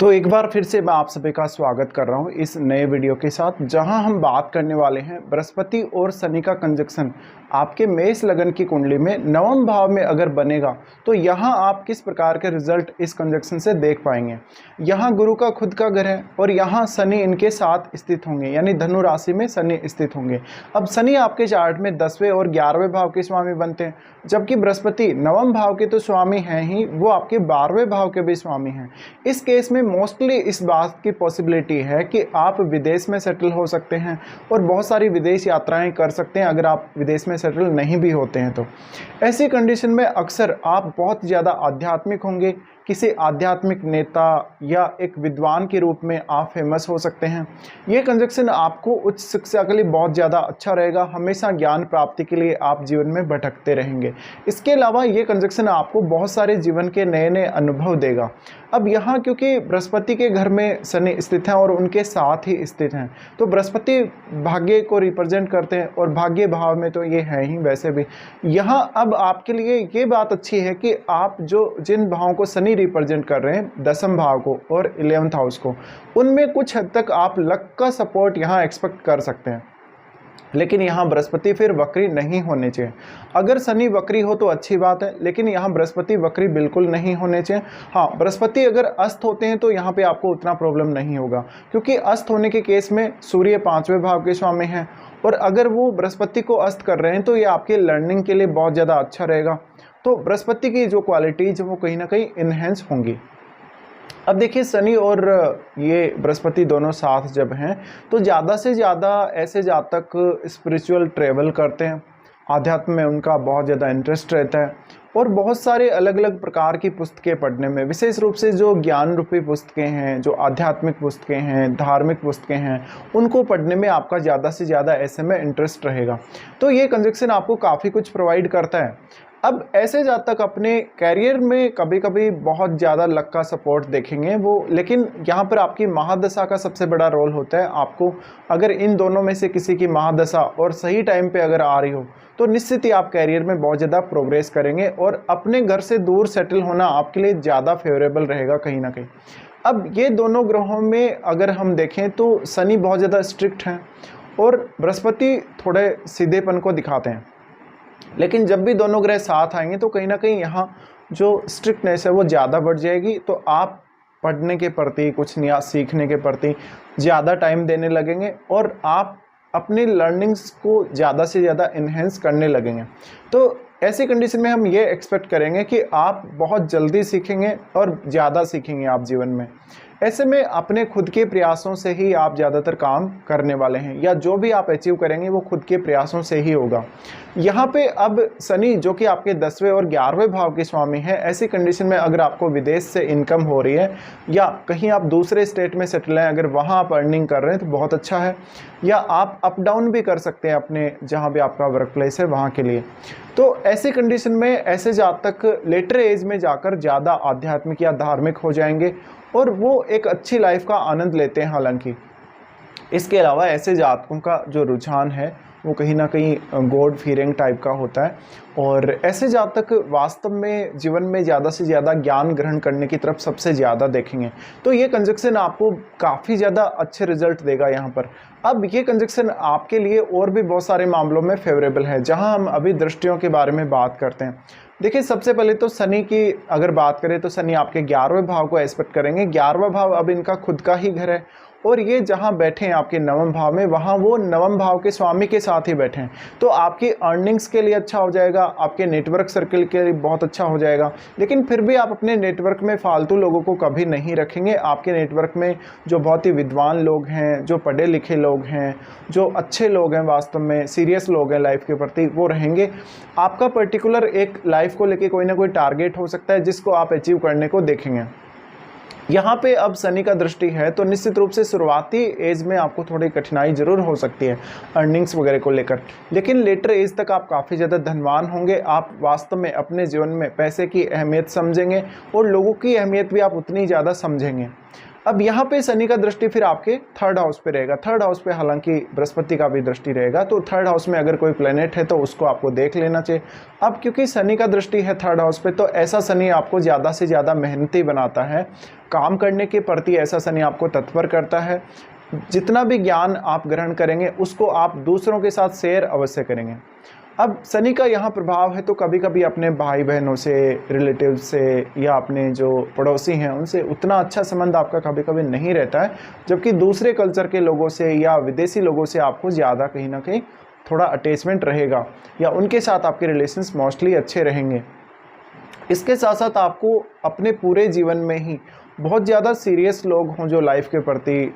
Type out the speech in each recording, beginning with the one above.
तो एक बार फिर से मैं आप सभी का स्वागत कर रहा हूं इस नए वीडियो के साथ, जहां हम बात करने वाले हैं बृहस्पति और शनि का कंजक्शन आपके मेष लगन की कुंडली में नवम भाव में अगर बनेगा तो यहां आप किस प्रकार के रिजल्ट इस कंजक्शन से देख पाएंगे। यहां गुरु का खुद का घर है और यहां शनि इनके साथ स्थित होंगे, यानी धनु राशि में शनि स्थित होंगे। अब शनि आपके चार्ट में 10वें और 11वें भाव के स्वामी बनते हैं, जबकि बृहस्पति नवम भाव के तो स्वामी हैं ही, वो आपके 12वें भाव के भी स्वामी हैं। इस केस में मोस्टली इस बात की पॉसिबिलिटी है कि आप विदेश में सेटल हो सकते हैं और बहुत सारी विदेश यात्राएं कर सकते हैं अगर आप विदेश में सेटल नहीं भी होते हैं तो। ऐसी कंडीशन में अक्सर आप बहुत ज़्यादा आध्यात्मिक होंगे, किसी आध्यात्मिक नेता या एक विद्वान के रूप में आप फेमस हो सकते हैं। ये कंजक्शन आपको उच्च शिक्षा के लिए बहुत ज़्यादा अच्छा रहेगा, हमेशा ज्ञान प्राप्ति के लिए आप जीवन में भटकते रहेंगे। इसके अलावा ये कंजक्शन आपको बहुत सारे जीवन के नए नए अनुभव देगा। अब यहाँ क्योंकि बृहस्पति के घर में शनि स्थित हैं और उनके साथ ही स्थित हैं, तो बृहस्पति भाग्य को रिप्रेजेंट करते हैं और भाग्य भाव में तो ये है ही वैसे भी। यहाँ अब आपके लिए ये बात अच्छी है कि आप जिन भावों को शनि रिप्रेजेंट कर रहे हैं, दसम भाव को और 11th हाउस को, उनमें कुछ हद तक आप लक का सपोर्ट यहाँ एक्सपेक्ट कर सकते हैं। लेकिन यहाँ बृहस्पति फिर वक्री नहीं होने चाहिए। अगर शनि वक्री हो तो अच्छी बात है, लेकिन यहाँ बृहस्पति वक्री बिल्कुल नहीं होने चाहिए। हाँ, बृहस्पति अगर अस्त होते हैं तो यहाँ पे आपको उतना प्रॉब्लम नहीं होगा, क्योंकि अस्त होने के केस में सूर्य 5वें भाव के स्वामी हैं और अगर वो बृहस्पति को अस्त कर रहे हैं तो ये आपके लर्निंग के लिए बहुत ज़्यादा अच्छा रहेगा। तो बृहस्पति की जो क्वालिटीज़ वो कहीं ना कहीं इन्हेंस होंगी। अब देखिए, शनि और ये बृहस्पति दोनों साथ जब हैं तो ज़्यादा से ज़्यादा ऐसे जातक स्पिरिचुअल ट्रेवल करते हैं, आध्यात्म में उनका बहुत ज़्यादा इंटरेस्ट रहता है और बहुत सारे अलग अलग प्रकार की पुस्तकें पढ़ने में, विशेष रूप से जो ज्ञान रूपी पुस्तकें हैं, जो आध्यात्मिक पुस्तकें हैं, धार्मिक पुस्तकें हैं, उनको पढ़ने में आपका ज़्यादा से ज़्यादा ऐसे में इंटरेस्ट रहेगा। तो ये कंजक्शन आपको काफ़ी कुछ प्रोवाइड करता है। अब ऐसे जातक अपने कैरियर में कभी कभी बहुत ज़्यादा लक का सपोर्ट देखेंगे वो, लेकिन यहाँ पर आपकी महादशा का सबसे बड़ा रोल होता है। आपको अगर इन दोनों में से किसी की महादशा और सही टाइम पे अगर आ रही हो तो निश्चित ही आप कैरियर में बहुत ज़्यादा प्रोग्रेस करेंगे और अपने घर से दूर सेटल होना आपके लिए ज़्यादा फेवरेबल रहेगा कहीं ना कहीं। अब ये दोनों ग्रहों में अगर हम देखें तो शनि बहुत ज़्यादा स्ट्रिक्ट हैं और बृहस्पति थोड़े सीधेपन को दिखाते हैं, लेकिन जब भी दोनों ग्रह साथ आएंगे तो कहीं ना कहीं यहाँ जो स्ट्रिक्टनेस है वो ज़्यादा बढ़ जाएगी। तो आप पढ़ने के प्रति, कुछ नया सीखने के प्रति ज़्यादा टाइम देने लगेंगे और आप अपनी लर्निंग्स को ज़्यादा से ज़्यादा इन्हेंस करने लगेंगे। तो ऐसी कंडीशन में हम ये एक्सपेक्ट करेंगे कि आप बहुत जल्दी सीखेंगे और ज़्यादा सीखेंगे आप जीवन में। ऐसे में अपने खुद के प्रयासों से ही आप ज़्यादातर काम करने वाले हैं, या जो भी आप अचीव करेंगे वो खुद के प्रयासों से ही होगा। यहाँ पे अब शनि जो कि आपके 10वें और 11वें भाव के स्वामी हैं, ऐसी कंडीशन में अगर आपको विदेश से इनकम हो रही है या कहीं आप दूसरे स्टेट में सेटल हैं, अगर वहाँ आप अर्निंग कर रहे हैं तो बहुत अच्छा है, या आप अप डाउन भी कर सकते हैं अपने जहाँ भी आपका वर्क प्लेस है वहाँ के लिए। तो ऐसी कंडीशन में ऐसे जातक लेटर एज में जाकर ज़्यादा आध्यात्मिक या धार्मिक हो जाएंगे और वो एक अच्छी लाइफ का आनंद लेते हैं। हालांकि इसके अलावा ऐसे जातकों का जो रुझान है वो कहीं ना कहीं गॉड फीयरिंग टाइप का होता है और ऐसे जातक वास्तव में जीवन में ज़्यादा से ज़्यादा ज्ञान ग्रहण करने की तरफ सबसे ज़्यादा देखेंगे। तो ये कंजक्शन आपको काफ़ी ज़्यादा अच्छे रिजल्ट देगा यहाँ पर। अब ये कंजक्शन आपके लिए और भी बहुत सारे मामलों में फेवरेबल है, जहाँ हम अभी दृष्टियों के बारे में बात करते हैं। देखिए, सबसे पहले तो शनि की अगर बात करें तो शनि आपके 11वें भाव को एस्पेक्ट करेंगे। 11वां भाव अब इनका खुद का ही घर है और ये जहाँ बैठे हैं आपके नवम भाव में, वहाँ वो नवम भाव के स्वामी के साथ ही बैठे हैं। तो आपकी अर्निंग्स के लिए अच्छा हो जाएगा, आपके नेटवर्क सर्कल के लिए बहुत अच्छा हो जाएगा। लेकिन फिर भी आप अपने नेटवर्क में फालतू लोगों को कभी नहीं रखेंगे। आपके नेटवर्क में जो बहुत ही विद्वान लोग हैं, जो पढ़े लिखे लोग हैं, जो अच्छे लोग हैं, वास्तव में सीरियस लोग हैं लाइफ के प्रति, वो रहेंगे। आपका पर्टिकुलर एक लाइफ को लेके कोई ना कोई टारगेट हो सकता है जिसको आप अचीव करने को देखेंगे। यहाँ पे अब शनि का दृष्टि है तो निश्चित रूप से शुरुआती एज में आपको थोड़ी कठिनाई जरूर हो सकती है अर्निंग्स वगैरह को लेकर, लेकिन लेटर एज तक आप काफ़ी ज़्यादा धनवान होंगे। आप वास्तव में अपने जीवन में पैसे की अहमियत समझेंगे और लोगों की अहमियत भी आप उतनी ज़्यादा समझेंगे। अब यहाँ पे शनि का दृष्टि फिर आपके थर्ड हाउस पे रहेगा। थर्ड हाउस पे हालांकि बृहस्पति का भी दृष्टि रहेगा, तो थर्ड हाउस में अगर कोई प्लेनेट है तो उसको आपको देख लेना चाहिए। अब क्योंकि शनि का दृष्टि है थर्ड हाउस पे, तो ऐसा शनि आपको ज़्यादा से ज़्यादा मेहनती बनाता है, काम करने के प्रति ऐसा शनि आपको तत्पर करता है। जितना भी ज्ञान आप ग्रहण करेंगे उसको आप दूसरों के साथ शेयर अवश्य करेंगे। अब शनि का यहाँ प्रभाव है तो कभी कभी अपने भाई बहनों से, रिलेटिव से या अपने जो पड़ोसी हैं उनसे उतना अच्छा संबंध आपका कभी कभी नहीं रहता है, जबकि दूसरे कल्चर के लोगों से या विदेशी लोगों से आपको ज़्यादा कहीं ना कहीं थोड़ा अटैचमेंट रहेगा या उनके साथ आपके रिलेशंस मोस्टली अच्छे रहेंगे। इसके साथ साथ आपको अपने पूरे जीवन में ही बहुत ज़्यादा सीरियस लोग हों जो लाइफ के प्रति,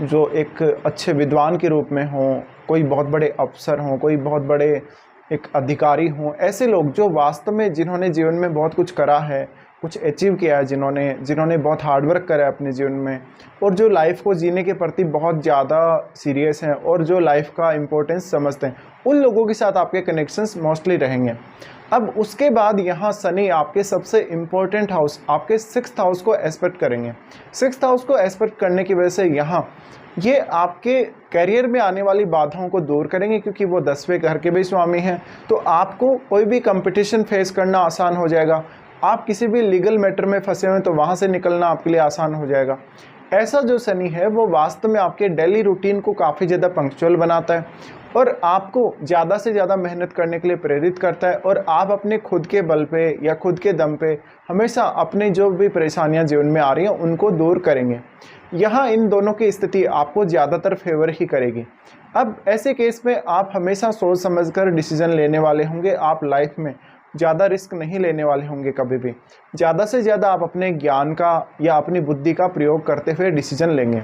जो एक अच्छे विद्वान के रूप में हों, कोई बहुत बड़े अफसर हों, कोई बहुत बड़े एक अधिकारी हों, ऐसे लोग जो वास्तव में जिन्होंने जीवन में बहुत कुछ करा है, कुछ अचीव किया है, जिन्होंने बहुत हार्डवर्क करा है अपने जीवन में, और जो लाइफ को जीने के प्रति बहुत ज़्यादा सीरियस हैं और जो लाइफ का इम्पोर्टेंस समझते हैं, उन लोगों के साथ आपके कनेक्शंस मोस्टली रहेंगे। अब उसके बाद यहाँ शनि आपके सबसे इम्पोर्टेंट हाउस, आपके 6th हाउस को एस्पेक्ट करेंगे। 6th हाउस को एस्पेक्ट करने की वजह से यहाँ ये आपके करियर में आने वाली बाधाओं को दूर करेंगे, क्योंकि वो 10वें घर के भी स्वामी हैं। तो आपको कोई भी कंपटीशन फेस करना आसान हो जाएगा। आप किसी भी लीगल मैटर में फंसे हुए तो वहाँ से निकलना आपके लिए आसान हो जाएगा। ऐसा जो शनि है वो वास्तव में आपके डेली रूटीन को काफ़ी ज़्यादा पंक्चुअल बनाता है और आपको ज़्यादा से ज़्यादा मेहनत करने के लिए प्रेरित करता है, और आप अपने खुद के बल पे या खुद के दम पे हमेशा अपने जो भी परेशानियां जीवन में आ रही हैं उनको दूर करेंगे। यहाँ इन दोनों की स्थिति आपको ज़्यादातर फेवर ही करेगी। अब ऐसे केस में आप हमेशा सोच समझकर डिसीजन लेने वाले होंगे। आप लाइफ में ज़्यादा रिस्क नहीं लेने वाले होंगे कभी भी। ज़्यादा से ज़्यादा आप अपने ज्ञान का या अपनी बुद्धि का प्रयोग करते हुए डिसीजन लेंगे।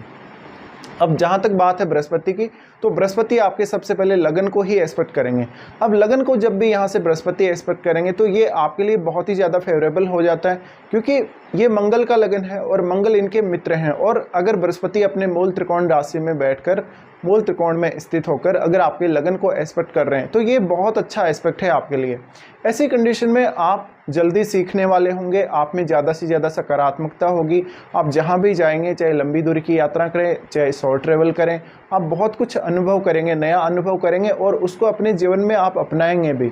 अब जहाँ तक बात है बृहस्पति की, तो बृहस्पति आपके सबसे पहले लगन को ही एस्पेक्ट करेंगे। अब लगन को जब भी यहाँ से बृहस्पति एस्पेक्ट करेंगे तो ये आपके लिए बहुत ही ज़्यादा फेवरेबल हो जाता है, क्योंकि ये मंगल का लगन है और मंगल इनके मित्र हैं। और अगर बृहस्पति अपने मूल त्रिकोण राशि में बैठकर, मूल त्रिकोण में स्थित होकर अगर आपके लगन को एस्पेक्ट कर रहे हैं तो ये बहुत अच्छा एस्पेक्ट है आपके लिए। ऐसी कंडीशन में आप जल्दी सीखने वाले होंगे, आप में ज़्यादा से ज़्यादा सकारात्मकता होगी। आप जहाँ भी जाएंगे, चाहे लंबी दूरी की यात्रा करें, चाहे शॉर्ट ट्रेवल करें, आप बहुत कुछ अनुभव करेंगे, नया अनुभव करेंगे और उसको अपने जीवन में आप अपनाएंगे भी।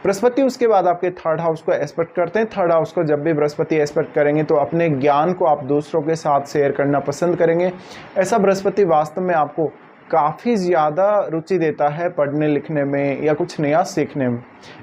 बृहस्पति उसके बाद आपके थर्ड हाउस को एस्पेक्ट करते हैं। थर्ड हाउस को जब भी बृहस्पति एस्पेक्ट करेंगे तो अपने ज्ञान को आप दूसरों के साथ शेयर करना पसंद करेंगे। ऐसा बृहस्पति वास्तव में आपको काफ़ी ज़्यादा रुचि देता है पढ़ने लिखने में या कुछ नया सीखने में।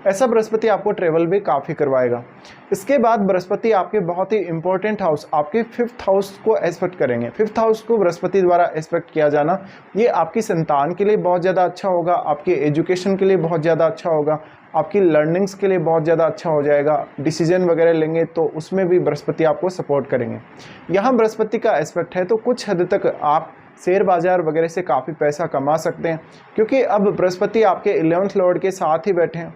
ऐसा बृहस्पति आपको ट्रेवल भी काफ़ी करवाएगा। इसके बाद बृहस्पति आपके बहुत ही इंपॉर्टेंट हाउस, आपके 5th हाउस को एस्पेक्ट करेंगे। 5th हाउस को बृहस्पति द्वारा एस्पेक्ट किया जाना ये आपकी संतान के लिए बहुत ज़्यादा अच्छा होगा, आपके एजुकेशन के लिए बहुत ज़्यादा अच्छा होगा, आपकी लर्निंग्स के लिए बहुत ज़्यादा अच्छा हो जाएगा। डिसीजन वगैरह लेंगे तो उसमें भी बृहस्पति आपको सपोर्ट करेंगे। यहाँ बृहस्पति का एस्पेक्ट है तो कुछ हद तक आप शेयर बाजार वगैरह से काफ़ी पैसा कमा सकते हैं, क्योंकि अब बृहस्पति आपके 11th लॉर्ड के साथ ही बैठे हैं।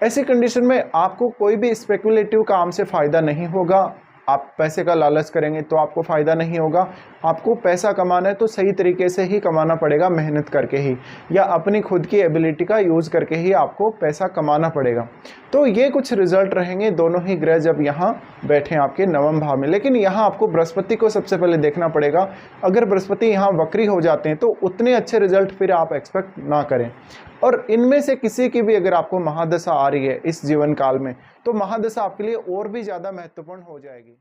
ऐसी कंडीशन में आपको कोई भी स्पेकुलेटिव काम से फ़ायदा नहीं होगा। आप पैसे का लालच करेंगे तो आपको फ़ायदा नहीं होगा। आपको पैसा कमाना है तो सही तरीके से ही कमाना पड़ेगा, मेहनत करके ही, या अपनी खुद की एबिलिटी का यूज़ करके ही आपको पैसा कमाना पड़ेगा। तो ये कुछ रिजल्ट रहेंगे दोनों ही ग्रह जब यहाँ बैठे हैं आपके 9वें भाव में। लेकिन यहाँ आपको बृहस्पति को सबसे पहले देखना पड़ेगा। अगर बृहस्पति यहाँ वक्री हो जाते हैं तो उतने अच्छे रिजल्ट फिर आप एक्सपेक्ट ना करें। और इनमें से किसी की भी अगर आपको महादशा आ रही है इस जीवन काल में, तो महादशा आपके लिए और भी ज़्यादा महत्वपूर्ण हो जाएगी।